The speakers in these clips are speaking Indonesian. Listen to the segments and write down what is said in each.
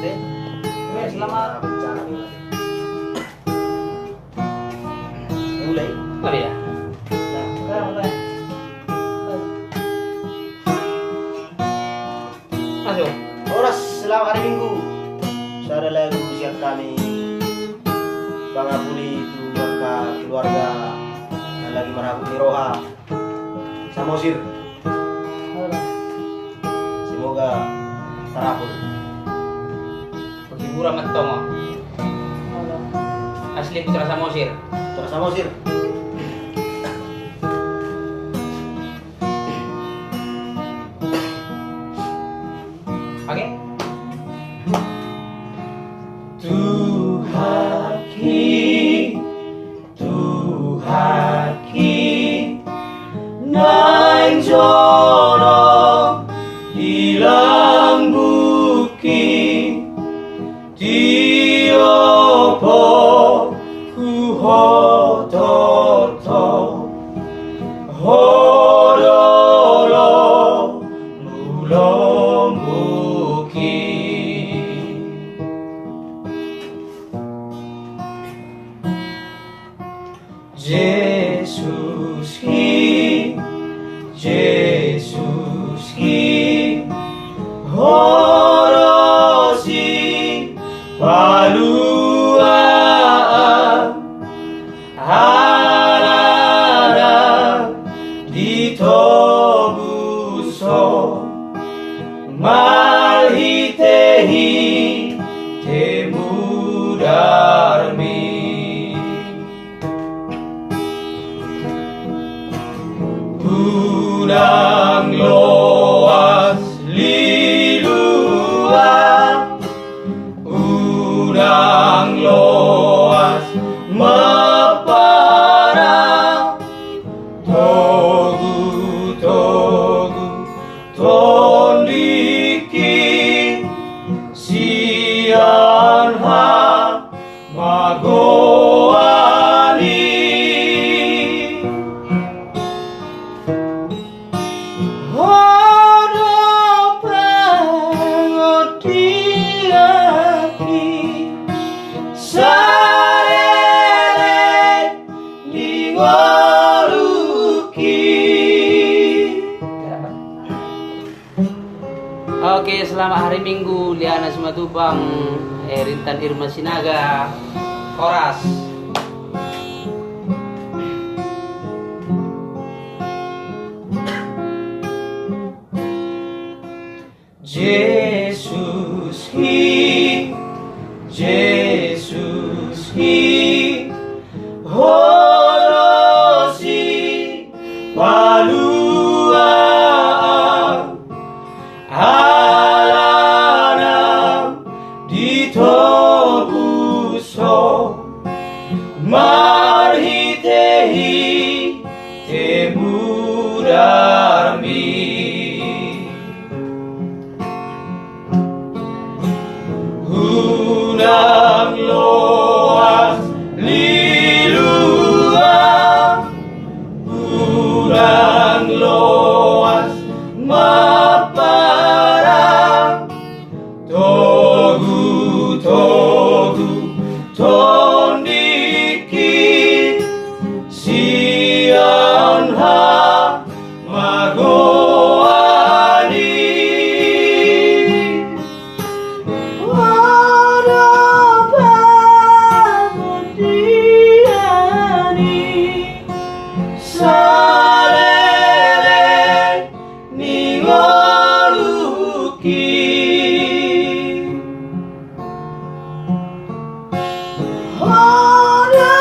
deh. Selamat bencana nih. Mulai. Mari ya. Nah, sekarang mulai. Masuk. Horas selamat hari Minggu. Saudara lagu siap kami. Bang Abuli itu maka keluarga yang lagi merabut di Roha. Samosir. Semoga terapur. Hiburan mentongo. Asli Putra Samosir. Terus Samosir. Oke. Tuhaki naing jorong ilang buki diopo ku hototo hodolo mulom buki. Jesus He, horosi paluaan harana ditobuso malhitehi temudarmi. Unang loas liluan, unang loas maparang, togu tondiki sian ha magoani. Oke, selamat hari Minggu Liana Simatupang, Rintan Irma Sinaga, Koras. Jesus He, horosi paluan alanam ditobuso marhitehi temudarmi. Unang loas liluan, unang loas maparang, togu tondiki sian ha magoani. Salele ningoluki hora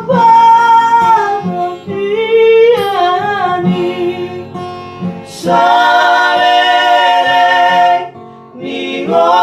batiani. Salele ningoluki.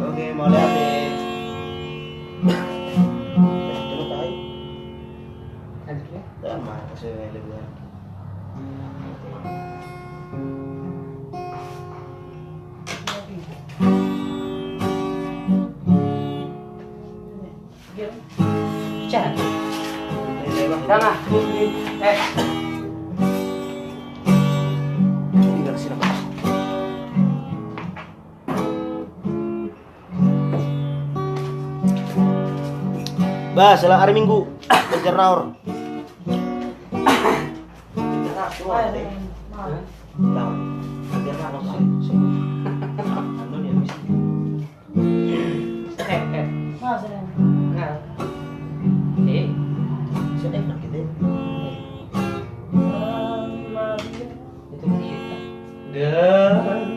Oke, mulai deh. Tama, kasi may laguan. Jangan. Sana. Bah, selamat hari Minggu. Pencernaur.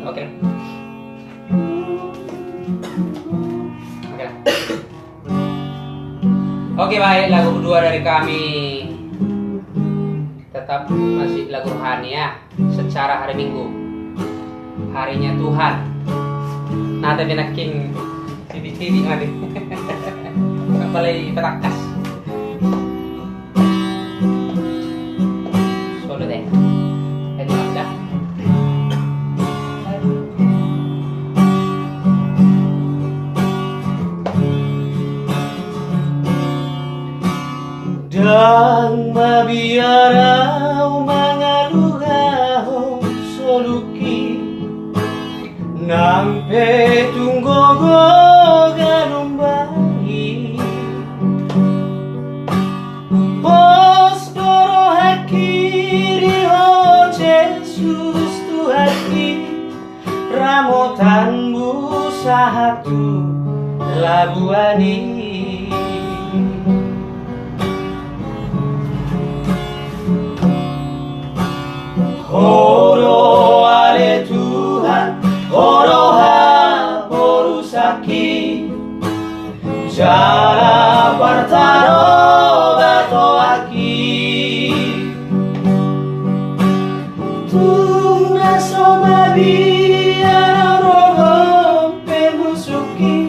Oke. Oke, baik, lagu kedua dari kami tetap masih lagu rohani ya, secara hari Minggu, harinya Tuhan. Nah, tapi naking titik-titik lagi. Kepalai petakas. Solo deh. Itu ada. Dan mabiarau mangalugao soluki nampe tunggogo ganumbai pos doro hakiri ho Jesus tu haki ramotanmu sahatu labuani. Horo ale Tuhan, horo ha porusaki, jala partano bato aki. Tuna somabi arong pemusuki,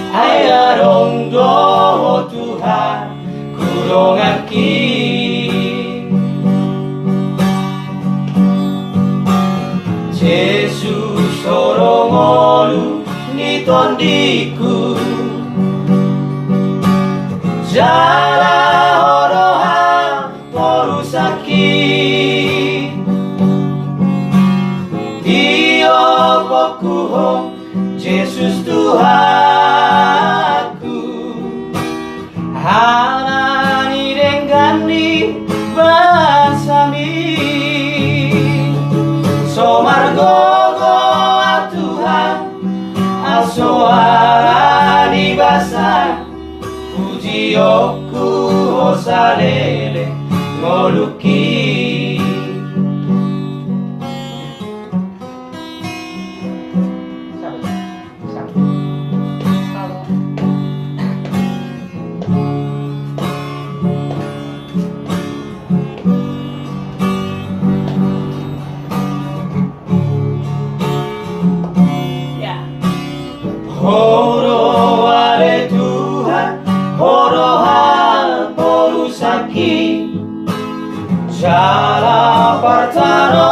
ayarong do Tuhan kurong aki. Jesus sorongolu nitondiku jala horoha porusaki Dio pokuho Jesus Tuhanku hanani denggani basami Somargogo Tuhan asoara di basar puji oku osalele ngoluki Horo ale Tuhan, horo ha porusaki, jala partano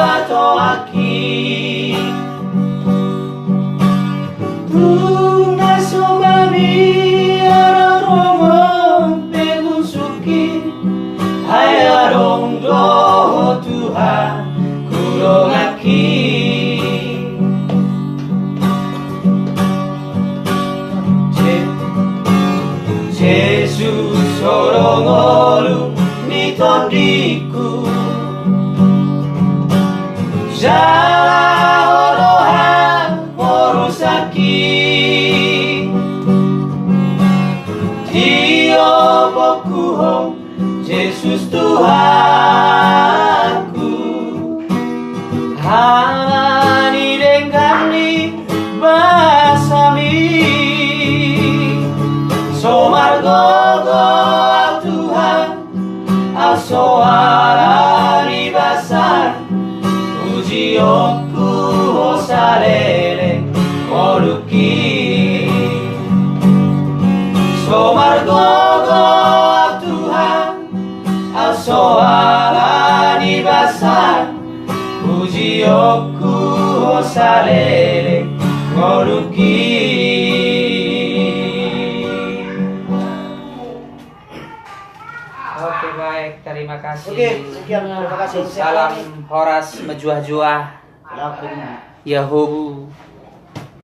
bato aki. Tuna somami araromon pemusuki, ayarong do Tuhan kurong aki. Jesus sorongolu nitondiku jala horoha porusaki Dio pokuho Jesus Tuhanku hanani denggani basami Somargogo Tuhan asoara di basar puji oku osalele moluki Somargogo Tuhan asoara di basar puji oku osalele moluki. Oke, baik, terima kasih. Oke, sekian, terima kasih. Salam Horas Mejuah-juah Selamat hari Minggu. Yahobu